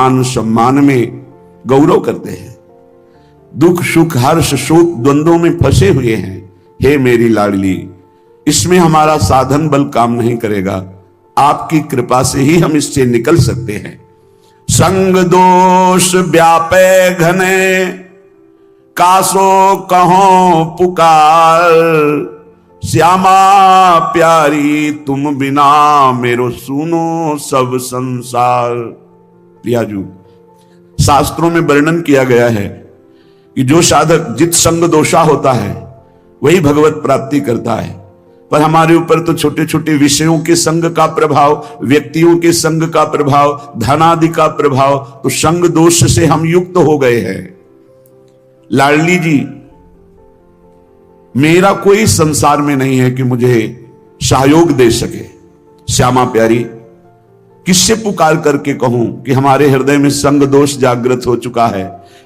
मान सम्मान में गौरव करते हैं, दुख सुख हर्ष शोक द्वंद्वों में फंसे हुए हैं। हे मेरी लाडली, इसमें हमारा साधन बल काम नहीं करेगा, आपकी कृपा से ही हम इससे निकल सकते हैं। संग दोष व्यापे घने, कासो कहो पुकार, श्यामा प्यारी तुम बिना मेरो सुनो सब संसार। प्रियाजू, शास्त्रों में वर्णन किया गया है कि जो साधक जित संग दोषा होता है वही भगवत प्राप्ति करता है। पर हमारे ऊपर तो छोटे छोटे विषयों के संग का प्रभाव, व्यक्तियों के संग का प्रभाव, धनादि का प्रभाव, तो संग दोष से हम युक्त हो गए हैं। लाडली जी, मेरा कोई संसार में नहीं है कि मुझे सहयोग दे सके। श्यामा प्यारी, किससे पुकार करके कहूं कि हमारे हृदय में संग दोष जागृत हो चुका है,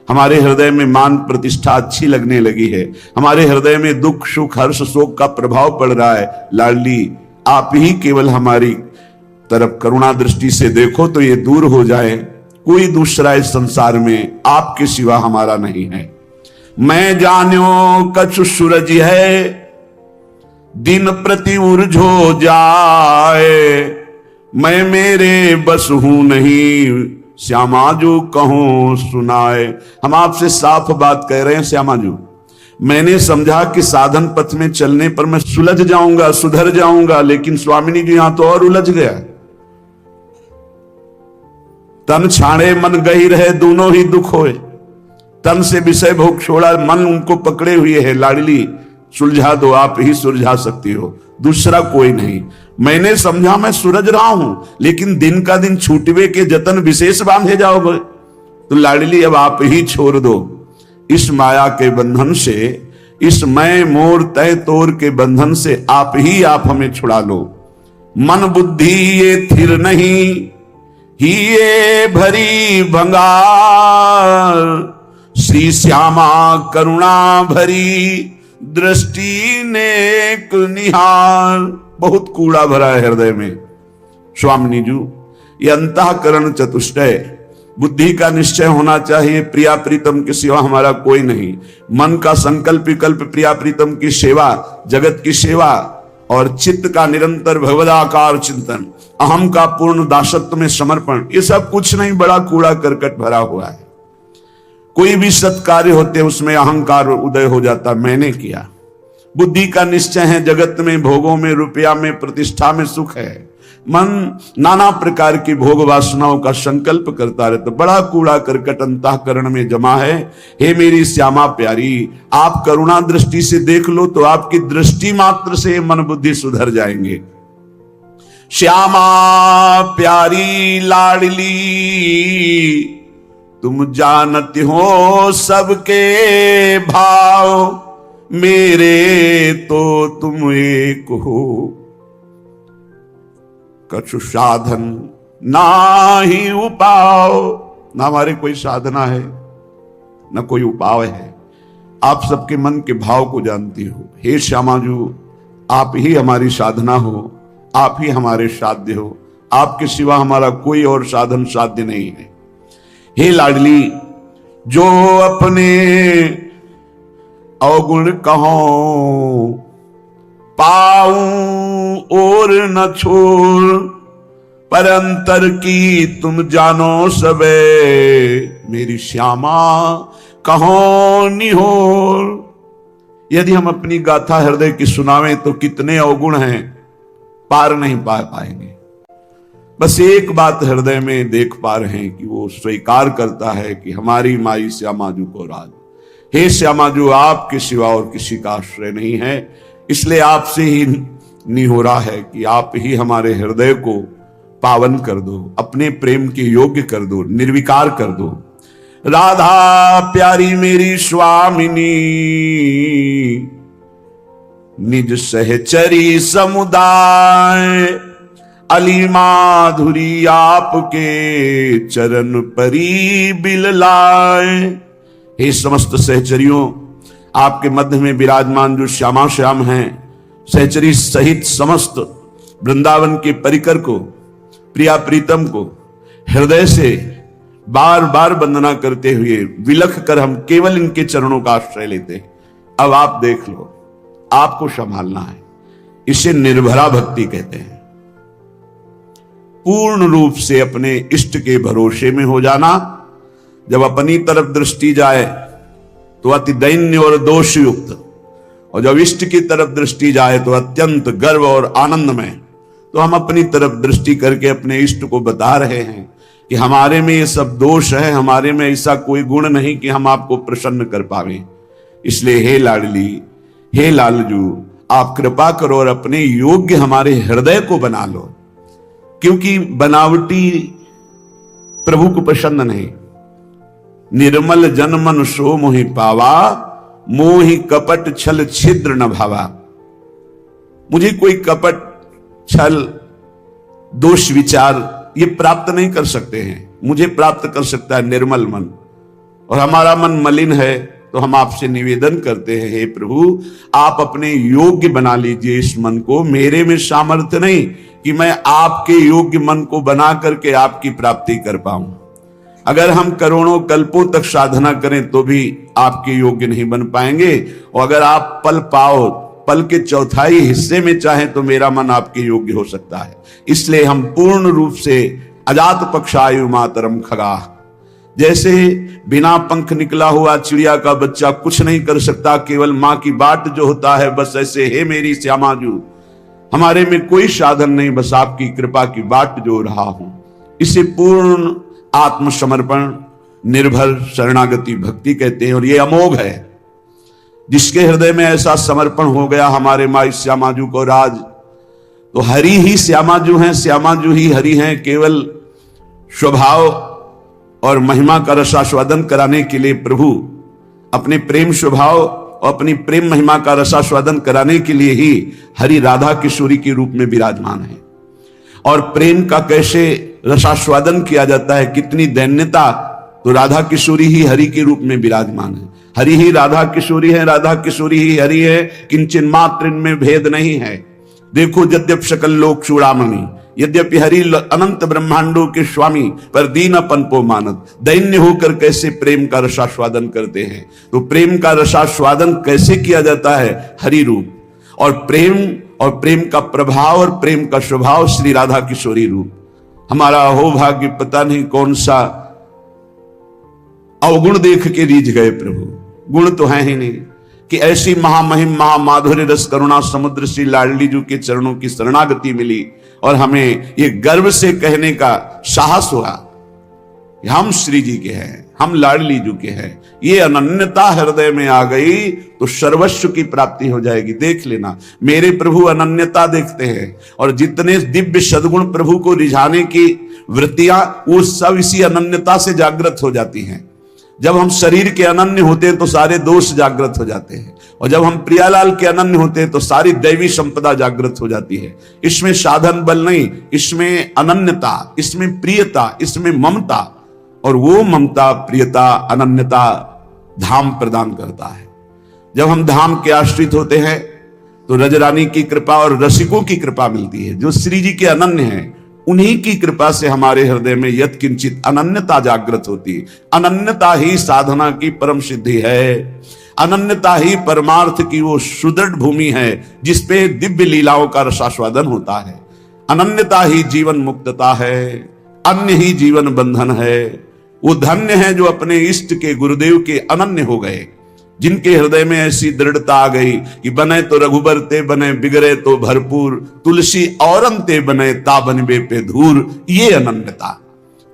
हमारे हृदय में मान प्रतिष्ठा अच्छी लगने लगी है, हमारे हृदय में दुख सुख हर्ष शोक का प्रभाव पड़ रहा है। लाडली, आप ही केवल हमारी तरफ करुणा दृष्टि से देखो तो ये दूर हो जाए। कोई दूसरा इस संसार में आपके सिवा हमारा नहीं है। मैं जान्यो कछु सूरज है, दिन प्रति उर्ज हो जाए, मैं मेरे बस हूं नहीं, श्यामा जो कहो सुनाए। हम आपसे साफ बात कह रहे हैं श्यामा जी, मैंने समझा कि साधन पथ में चलने पर मैं सुलझ जाऊंगा, सुधर जाऊंगा, लेकिन स्वामिनी जी यहां तो और उलझ गया। तन छाड़े मन गही रहे, दोनों ही दुख होए। तन से विषय भोग छोड़ा, मन उनको पकड़े हुए है। लाडली, सुलझा दो, आप ही सुलझा सकती हो, दूसरा कोई नहीं। मैंने समझा मैं सूरज रहा हूं, लेकिन दिन का दिन छूटवे के जतन विशेष बांधे जाओगे। तो लाडली, अब आप ही छोड़ दो इस माया के बंधन से, इस मैं मोर तय तोर के बंधन से आप ही आप हमें छुड़ा लो। मन बुद्धि ये थिर नहीं, ही ये भरी भंगार, श्री श्यामा करुणा भरी, दृष्टि नेक निहार। बहुत कूड़ा भरा है हृदय में स्वामिनी जी। ये अंतःकरण चतुष्टय, बुद्धि का निश्चय होना चाहिए, प्रिया प्रीतम के सिवा हमारा कोई नहीं। मन का संकल्प विकल्प प्रिया प्रीतम की सेवा, जगत की सेवा, और चित्त का निरंतर भगवदाकार चिंतन, अहम का पूर्ण दासत्व में समर्पण, ये सब कुछ नहीं, बड़ा कूड़ा करकट भरा हुआ है। कोई भी सत्कार्य होते उसमें अहंकार उदय हो जाता, मैंने किया। बुद्धि का निश्चय है, जगत में भोगों में, रुपया में, प्रतिष्ठा में सुख है। मन नाना प्रकार की भोग वासनाओं का संकल्प करता रहता, बड़ा कूड़ा करकट अंतःकरण में जमा है। हे मेरी श्यामा प्यारी, आप करुणा दृष्टि से देख लो तो आपकी दृष्टि मात्र से मन बुद्धि सुधर जाएंगे। श्यामा प्यारी लाडली, तुम जानती हो सबके भाव, मेरे तो तुम एक हो। कछु साधन ना ही उपाय, ना हमारे कोई साधना है ना कोई उपाय है। आप सबके मन के भाव को जानती हो। हे श्यामा जी, आप ही हमारी साधना हो, आप ही हमारे साध्य हो, आपके सिवा हमारा कोई और साधन साध्य नहीं है। हे लाडली, जो अपने अवगुण कहो पाऊं और न छोड़, पर अंतर की तुम जानो सबे, मेरी श्यामा कहो निहोर। यदि हम अपनी गाथा हृदय की सुनावें तो कितने अवगुण हैं, पार नहीं पा पाएंगे। बस एक बात हृदय में देख पा रहे हैं कि वो स्वीकार करता है कि हमारी माई श्यामाजू को राज। हे श्यामाजू, आपके सिवा और किसी का आश्रय नहीं है, इसलिए आपसे ही निहोरा है कि आप ही हमारे हृदय को पावन कर दो, अपने प्रेम के योग्य कर दो, निर्विकार कर दो। राधा प्यारी मेरी स्वामिनी, निज सहचरी समुदाय, अली माधुरी आपके चरण परी बिललाए। हे समस्त सहचरियों, आपके मध्य में विराजमान जो श्यामा श्याम हैं, सहचरी सहित समस्त वृंदावन के परिकर को, प्रिया प्रीतम को हृदय से बार बार वंदना करते हुए विलख कर हम केवल इनके चरणों का आश्रय लेते हैं। अब आप देख लो, आपको संभालना है। इसे निर्भरा भक्ति कहते हैं। पूर्ण रूप से अपने इष्ट के भरोसे में हो जाना। जब अपनी तरफ दृष्टि जाए तो अति दैन्य और दोषयुक्त, और जब इष्ट की तरफ दृष्टि जाए तो अत्यंत गर्व और आनंद में। तो हम अपनी तरफ दृष्टि करके अपने इष्ट को बता रहे हैं कि हमारे में ये सब दोष है, हमारे में ऐसा कोई गुण नहीं कि हम आपको प्रसन्न कर पावे। इसलिए हे लाडली, हे लालजू, आप कृपा करो और अपने योग्य हमारे हृदय को बना लो, क्योंकि बनावटी प्रभु को पसंद नहीं। निर्मल जन मन सो मोहि पावा, मोहि कपट छल छिद्र न भावा। मुझे कोई कपट छल दोष विचार ये प्राप्त नहीं कर सकते हैं। मुझे प्राप्त कर सकता है निर्मल मन, और हमारा मन मलिन है। तो हम आपसे निवेदन करते हैं, हे प्रभु, आप अपने योग्य बना लीजिए इस मन को। मेरे में सामर्थ्य नहीं कि मैं आपके योग्य मन को बना करके आपकी प्राप्ति कर पाऊं। अगर हम करोड़ों कल्पों तक साधना करें तो भी आपके योग्य नहीं बन पाएंगे। और अगर आप पल पाओ, पल के चौथाई हिस्से में चाहें तो मेरा मन आपके योग्य हो सकता है। इसलिए हम पूर्ण रूप से अजात पक्षायु मातरम खगा, जैसे बिना पंख निकला हुआ चिड़िया का बच्चा कुछ नहीं कर सकता, केवल मां की बाट जो होता है, बस ऐसे हे मेरी श्यामाजू, हमारे में कोई साधन नहीं, बस आपकी कृपा की बाट जो रहा हूं। इसे पूर्ण आत्मसमर्पण, निर्भर शरणागति भक्ति कहते हैं। और ये अमोघ है। जिसके हृदय में ऐसा समर्पण हो गया हमारे माई श्यामाजू को राज, तो हरि ही श्यामाजू हैं, श्यामाजू ही हरि हैं। केवल स्वभाव और महिमा का रसास्वादन कराने के लिए प्रभु अपने प्रेम स्वभाव और अपनी प्रेम महिमा का रसास्वादन कराने के लिए ही हरि राधा किशोरी के रूप में विराजमान है। और प्रेम का कैसे रसास्वादन किया जाता है, कितनी दैन्यता, तो राधा किशोरी ही हरि के रूप में विराजमान है। हरि ही राधा किशोरी है, राधा किशोरी ही हरि है, किंचन मात्र इनमें भेद नहीं है। देखो यद्यप सकल लोक चूड़ामणि, यद्यपि हरि अनंत ब्रह्मांडों के स्वामी, पर दीनपन को मानत, दैन्य होकर कैसे प्रेम का रसास्वादन करते हैं। तो प्रेम का रसास्वादन कैसे किया जाता है, हरि रूप, और प्रेम का प्रभाव और प्रेम का स्वभाव श्री राधा किशोरी रूप। हमारा हो भाग्य, पता नहीं कौन सा अवगुण देख के रीझ गए प्रभु। गुण तो है ही नहीं कि ऐसी महामहिम महामाधुर्य रस करुणा समुद्र श्री लाडली जी के चरणों की शरणागति मिली, और हमें ये गर्व से कहने का साहस हुआ कि हम श्री जी के हैं, हम लाडली जी के हैं। ये अनन्यता हृदय में आ गई तो सर्वस्व की प्राप्ति हो जाएगी। देख लेना, मेरे प्रभु अनन्यता देखते हैं, और जितने दिव्य सद्गुण प्रभु को रिझाने की वृत्तियां, वो सब इसी अनन्यता से जागृत हो जाती हैं। जब हम शरीर के अनन्य होते हैं तो सारे दोष जागृत हो जाते हैं, और जब हम प्रियालाल के अनन्य होते हैं तो सारी दैवी संपदा जागृत हो जाती है। इसमें साधन बल नहीं, इसमें अनन्यता, इसमें प्रियता, इसमें ममता, और वो ममता प्रियता अनन्यता धाम प्रदान करता है। जब हम धाम के आश्रित होते हैं तो रजरानी की कृपा और रसिकों की कृपा मिलती है। जो श्री जी के अनन्य हैं, उन्हीं की कृपा से हमारे हृदय में यत् किंचित अनन्यता जागृत होती है। अनन्यता ही साधना की परम सिद्धि है। अनन्यता ही परमार्थ की वो सुदृढ़ भूमि है जिसपे दिव्य लीलाओं का रसास्वादन होता है। अनन्यता ही जीवन मुक्तता है, अन्य ही जीवन बंधन है। वो धन्य है जो अपने इष्ट के गुरुदेव के अनन्य हो गए, जिनके हृदय में ऐसी दृढ़ता आ गई कि बने तो रघुबर ते बने, बिगड़े तो भरपूर, तुलसी औरन ते बने, ता बनबे पे धूर। ये अनन्यता,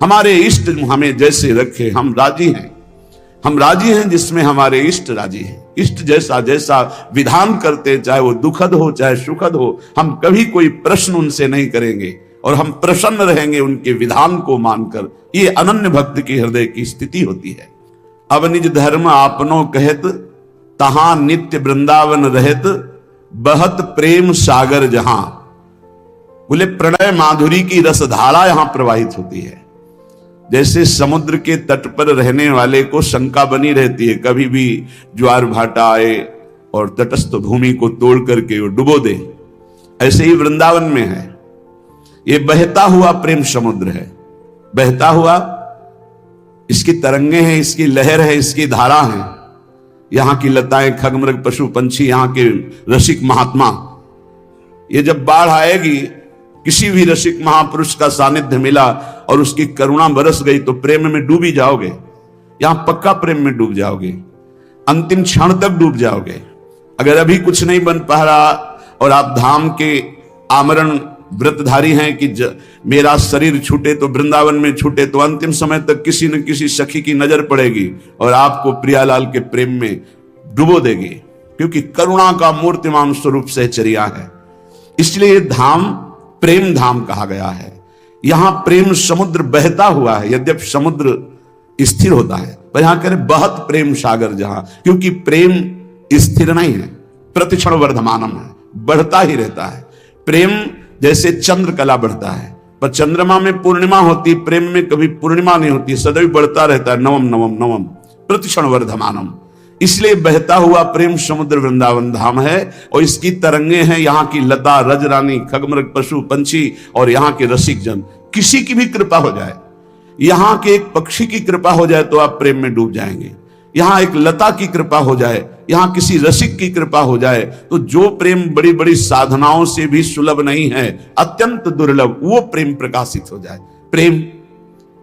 हमारे इष्ट हमें जैसे रखे हम राजी हैं। हम राजी हैं जिसमें हमारे इष्ट राजी हैं। इष्ट जैसा जैसा विधान करते, चाहे वो दुखद हो चाहे सुखद हो, हम कभी कोई प्रश्न उनसे नहीं करेंगे, और हम प्रसन्न रहेंगे उनके विधान को मानकर। ये अनन्य भक्त की हृदय की स्थिति होती है। अब निज धर्म आपनो कहत, तहां नित्य वृंदावन रहत, बहत प्रेम सागर जहां। बोले प्रणय माधुरी की रसधारा यहां प्रवाहित होती है। जैसे समुद्र के तट पर रहने वाले को शंका बनी रहती है, कभी भी ज्वार भाटा आए और तटस्थ भूमि को तोड़ करके वो डुबो दे, ऐसे ही वृंदावन में है। ये बहता हुआ प्रेम समुद्र है, बहता हुआ इसकी तरंगे हैं, इसकी लहर है, इसकी धारा है। यहां की लताएं, खगमृग, पशु पंछी, यहां के रसिक महात्मा, ये जब बाढ़ आएगी, किसी भी रसिक महापुरुष का सानिध्य मिला और उसकी करुणा बरस गई तो प्रेम में डूबी जाओगे। यहां पक्का प्रेम में डूब जाओगे, अंतिम क्षण तक डूब जाओगे। अगर अभी कुछ नहीं बन पा रहा और आप धाम के आमरण व्रतधारी हैं कि मेरा शरीर छूटे तो वृंदावन में छूटे, तो अंतिम समय तक किसी न किसी सखी की नजर पड़ेगी और आपको प्रियालाल के प्रेम में डुबो देगी, क्योंकि करुणा का मूर्तिमान स्वरूप सहचर्या है। इसलिए धाम प्रेम धाम कहा गया है। यहां प्रेम समुद्र बहता हुआ है, यद्यप समुद्र स्थिर होता है, पर यहां कह रहे बहत प्रेम सागर जहां, क्योंकि प्रेम स्थिर नहीं है, प्रतिक्षण वर्धमानम है, बढ़ता ही रहता है। प्रेम जैसे चंद्रकला बढ़ता है, पर चंद्रमा में पूर्णिमा होती, प्रेम में कभी पूर्णिमा नहीं होती, सदैव बढ़ता रहता है, नवम नवम नवम प्रतिक्षण वर्धमानम। इसलिए बहता हुआ प्रेम समुद्र वृंदावन धाम है और इसकी तरंगे हैं यहाँ की लता, रजरानी, खगमृग, पशु पंछी और यहाँ के रसिक जन। किसी की भी कृपा हो जाए, यहाँ के एक पक्षी की कृपा हो जाए तो आप प्रेम में डूब जाएंगे। यहाँ एक लता की कृपा हो जाए, यहाँ किसी रसिक की कृपा हो जाए, तो जो प्रेम बड़ी बड़ी साधनाओं से भी सुलभ नहीं है, अत्यंत दुर्लभ, वो प्रेम प्रकाशित हो जाए। प्रेम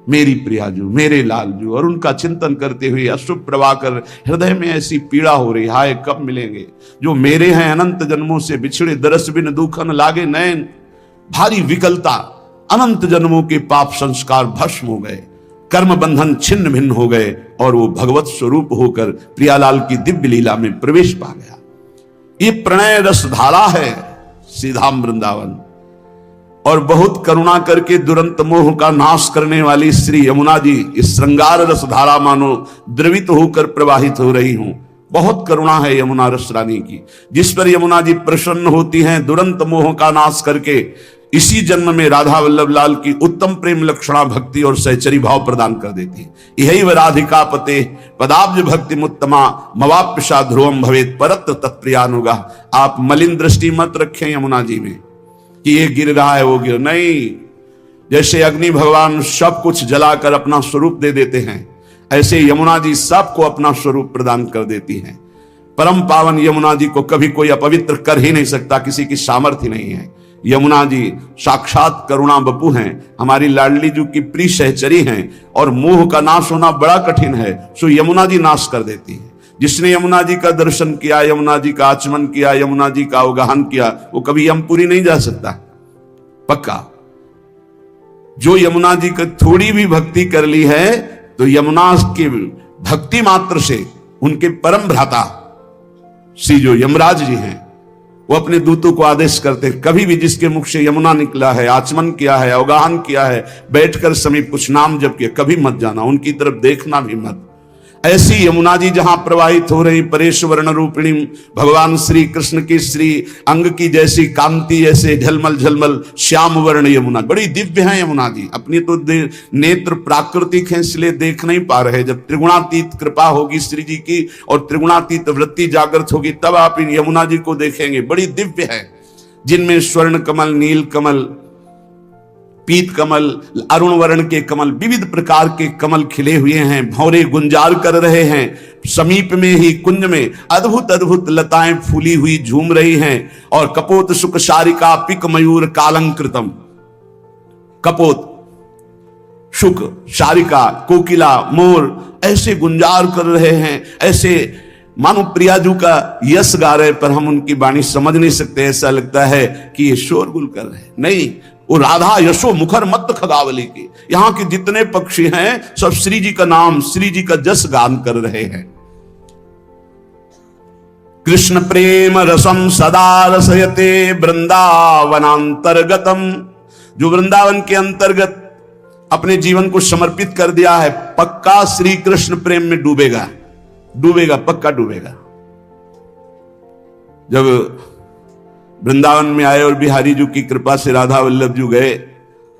मेरी प्रियाजू, मेरे लालजू, और उनका चिंतन करते हुए अश्रु प्रवाकर हृदय में ऐसी पीड़ा हो रही, हाय कब मिलेंगे जो मेरे हैं, अनंत जन्मों से बिछड़े, दरस बिन दुखन लागे नैन, भारी विकलता, अनंत जन्मों के पाप संस्कार भस्म हो गए, कर्म बंधन छिन्न भिन्न हो गए और वो भगवत स्वरूप होकर प्रियालाल की दिव्य लीला में प्रवेश पा गया। ये प्रणय रस धारा है सीधाम वृंदावन, और बहुत करुणा करके दुरंत मोह का नाश करने वाली श्री यमुना जी इस श्रृंगार रस धारा मानो द्रवित होकर प्रवाहित हो रही हूं। बहुत करुणा है यमुना रस रानी की, जिस पर यमुना जी प्रसन्न होती हैं, दुरंत मोह का नाश करके इसी जन्म में राधा वल्लभ लाल की उत्तम प्रेम लक्षणा भक्ति और सहचरी भाव प्रदान कर देती है। यही व राधिका पते पदाब्ज भक्ति मुत्तमा मवाप्यशा ध्रुवम भवेत परत तत्प्रियानुगा। आप मलिन दृष्टि मत रखें यमुना जी में कि ये गिर रहा है वो गिर नहीं। जैसे अग्नि भगवान सब कुछ जलाकर अपना स्वरूप दे देते हैं, ऐसे यमुना जी सबको अपना स्वरूप प्रदान कर देती हैं। परम पावन यमुना जी को कभी कोई अपवित्र कर ही नहीं सकता, किसी की सामर्थ्य नहीं है। यमुना जी साक्षात करुणा बपू हैं, हमारी लाडली जी की प्रिय सहचरी हैं, और मोह का नाश होना बड़ा कठिन है, सो यमुना जी नाश कर देती है। जिसने यमुना जी का दर्शन किया, यमुना जी का आचमन किया, यमुना जी का अवगाहन किया, वो कभी यमपुरी नहीं जा सकता, पक्का। जो यमुना जी का थोड़ी भी भक्ति कर ली है, तो यमुना की भक्ति मात्र से उनके परम भ्राता श्री जो यमराज जी हैं, वो अपने दूतों को आदेश करते हैं, कभी भी जिसके मुख से यमुना निकला है, आचमन किया है, अवगाहन किया है, बैठकर समीप कुछ नाम जप किया, कभी मत जाना, उनकी तरफ देखना भी मत। ऐसी यमुना जी जहां प्रवाहित हो रही परेशवर्ण रूपिणी भगवान श्री कृष्ण की श्री अंग की जैसी कांति, जैसे झलमल झलमल श्याम वर्ण यमुना, बड़ी दिव्य है यमुना जी। अपनी तो नेत्र प्राकृतिक है, इसलिए देख नहीं पा रहे। जब त्रिगुणातीत कृपा होगी श्री जी की और त्रिगुणातीत वृत्ति जागृत होगी, तब आप इन यमुना जी को देखेंगे। बड़ी दिव्य है, जिनमें स्वर्ण कमल, नील कमल, पीत कमल, अरुण वर्ण के कमल, विविध प्रकार के कमल खिले हुए हैं, भौरे गुंजार कर रहे हैं। समीप में ही कुंज में अद्भुत अद्भुत लताएं फूली हुई झूम रही हैं, और कपोत सुख शारिका पिक मयूर कालंकृतम, कपोत शुक शारिका कोकिला मोर ऐसे गुंजार कर रहे हैं, ऐसे मानो प्रियाजू का यश गा रहे, पर हम उनकी वाणी समझ नहीं सकते। ऐसा लगता है कि ये शोरगुल कर रहे हैं, नहीं, वो राधा यशो मुखर मत खगावली की। यहां के जितने पक्षी हैं सब श्री जी का नाम, श्री जी का जस गान कर रहे हैं। कृष्ण प्रेम रसम सदा रसयते वृंदावनांतर्गतम, जो वृंदावन के अंतर्गत अपने जीवन को समर्पित कर दिया है, पक्का श्री कृष्ण प्रेम में डूबेगा, डूबेगा, पक्का डूबेगा। जब वृंदावन में आए और बिहारी जी की कृपा से राधा वल्लभ जी गए,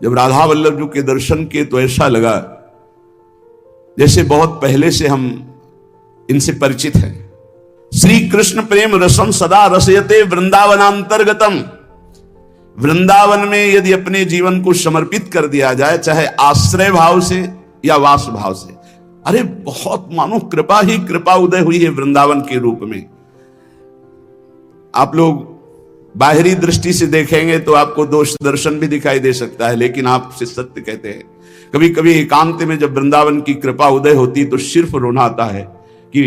जब राधा वल्लभ जी के दर्शन किए तो ऐसा लगा जैसे बहुत पहले से हम इनसे परिचित हैं। श्री कृष्ण प्रेम रसम सदा रसयते वृंदावनांतर्गतम, वृंदावन में यदि अपने जीवन को समर्पित कर दिया जाए, चाहे आश्रय भाव से या वास भाव से, अरे बहुत मानो कृपा ही कृपा उदय हुई है वृंदावन के रूप में। आप लोग बाहरी दृष्टि से देखेंगे तो आपको दोष दर्शन भी दिखाई दे सकता है, लेकिन आपसे सत्य कहते हैं, कभी कभी एकांत में जब वृंदावन की कृपा उदय होती तो सिर्फ रोना आता है कि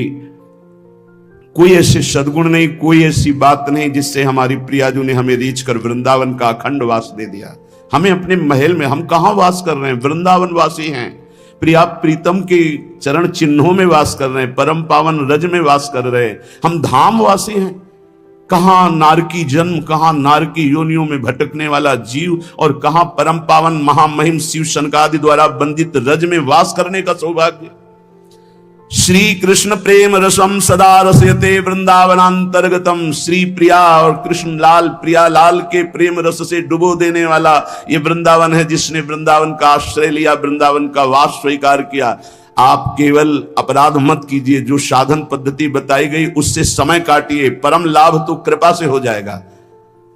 कोई ऐसे सद्गुण नहीं, कोई ऐसी बात नहीं जिससे हमारी प्रियाजू ने हमें रीच कर वृंदावन का अखंड वास दे दिया। हमें अपने महल में, हम कहां वास कर रहे हैं, वृंदावन वासी हैं, प्रिया प्रीतम के चरण चिन्हों में वास कर रहे हैं, परम पावन रज में वास कर रहे हैं, हम धाम वासी हैं। कहां नारकी जन्म, कहां नारकी योनियों में भटकने वाला जीव, और कहां परम पावन महामहिम शिव शनकादि द्वारा बंदित रज में वास करने का सौभाग्य। श्री कृष्ण प्रेम रसम सदा रसयते वृंदावनांतर्गतम। श्री प्रिया और कृष्ण लाल, प्रिया लाल के प्रेम रस से डुबो देने वाला ये वृंदावन है, जिसने वृंदावन का आश्रय लिया, वृंदावन का वास स्वीकार किया। आप केवल अपराध मत कीजिए, जो साधन पद्धति बताई गई उससे समय काटिए, परम लाभ तो कृपा से हो जाएगा।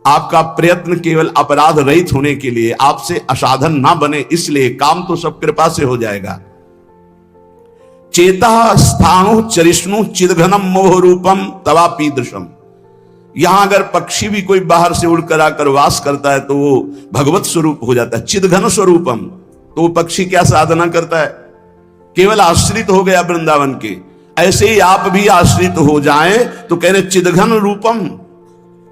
आपका प्रयत्न केवल अपराध रहित होने के लिए, आपसे असाधन ना बने, इसलिए काम तो सब कृपा से हो जाएगा। चेता स्थाणु चरिष्णु चिदघनम मोह रूपम तवापीदृशम। यहां अगर पक्षी भी कोई बाहर से उड़कर आकर वास करता है तो वो भगवत स्वरूप हो जाता है, चिदघन स्वरूपम। तो वो पक्षी क्या साधना करता है, केवल आश्रित हो गया वृंदावन के। ऐसे ही आप भी आश्रित हो जाएं तो कह रहे चिदघन रूपम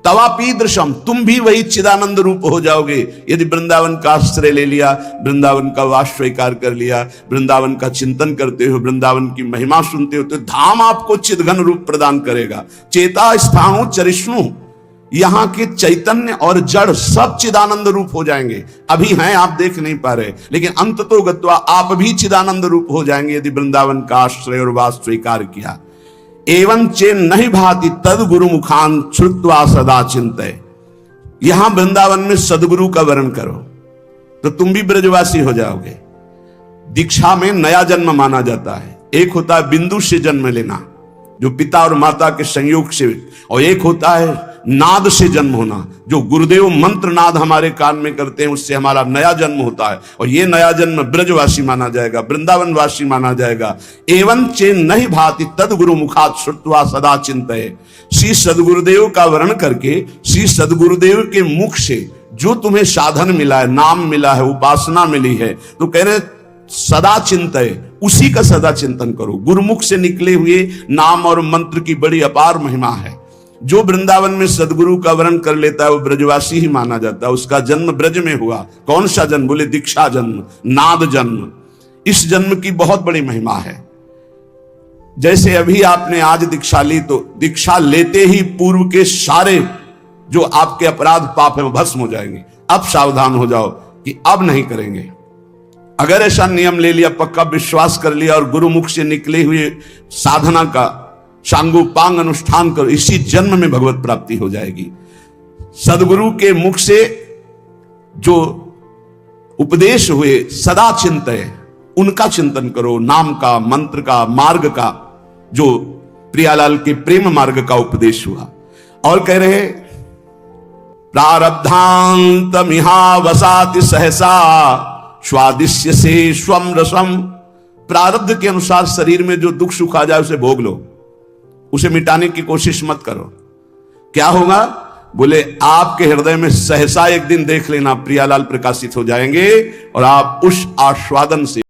तवापीदृशम, तुम भी वही चिदानंद रूप हो जाओगे यदि वृंदावन का आश्रय ले लिया, वृंदावन का वास स्वीकार कर लिया, वृंदावन का चिंतन करते हो, वृंदावन की महिमा सुनते हो, तो धाम आपको चिदघन रूप प्रदान करेगा। चेता स्थाणु चरिष्णु, यहां के चैतन्य और जड़ सब चिदानंद रूप हो जाएंगे। अभी हैं, आप देख नहीं पा रहे, लेकिन अंततो गत्वा आप भी चिदानंद रूप हो जाएंगे यदि वृंदावन का आश्रय और वास स्वीकार किया। एवं चेन नहीं भाति तद गुरु मुखान श्रुत्वा सदा चिंतय। यहां वृंदावन में सदगुरु का वर्ण करो तो तुम भी ब्रजवासी हो जाओगे। दीक्षा में नया जन्म माना जाता है। एक होता है बिंदु से जन्म लेना, जो पिता और माता के संयोग से, और एक होता है नाद से जन्म होना, जो गुरुदेव मंत्र नाद हमारे कान में करते हैं, उससे हमारा नया जन्म होता है। और ये नया जन्म ब्रजवासी माना जाएगा, वृंदावनवासी माना जाएगा। एवं चेन नहीं भाति तद गुरु मुखात श्रुत्वा सदा चिंतय। श्री सदगुरुदेव का वर्ण करके, श्री सदगुरुदेव के मुख से जो तुम्हें साधन मिला है, नाम मिला है, उपासना मिली है, तो कह रहे सदा चिंतय, उसी का सदा चिंतन करो। गुरुमुख से निकले हुए नाम और मंत्र की बड़ी अपार महिमा है। जो वृंदावन में सदगुरु का वर्ण कर लेता है वो ब्रजवासी ही माना जाता है। उसका जन्म ब्रज में हुआ। कौन सा जन्म, बोले दीक्षा जन्म, नाद जन्म। इस जन्म की बहुत बड़ी महिमा है। जैसे अभी आपने आज दीक्षा ली, तो दीक्षा लेते ही पूर्व के सारे जो आपके अपराध पाप है वो भस्म हो जाएंगे। अब सावधान हो जाओ कि अब नहीं करेंगे। अगर ऐसा नियम ले लिया, पक्का विश्वास कर लिया और गुरुमुख से निकले हुए साधना का सांगोपांग अनुष्ठान करो, इसी जन्म में भगवत प्राप्ति हो जाएगी। सदगुरु के मुख से जो उपदेश हुए सदा चिंतय, उनका चिंतन करो। नाम का, मंत्र का, मार्ग का, जो प्रियालाल के प्रेम मार्ग का उपदेश हुआ। और कह रहे प्रारब्धांत मिहा वसाति सहसा स्वादिश्य से स्वम रसम। प्रारब्ध के अनुसार शरीर में जो दुख सुख आ जाए उसे भोग लो, उसे मिटाने की कोशिश मत करो। क्या होगा, बोले आपके हृदय में सहसा एक दिन देख लेना प्रियालाल प्रकाशित हो जाएंगे और आप उस आस्वादन से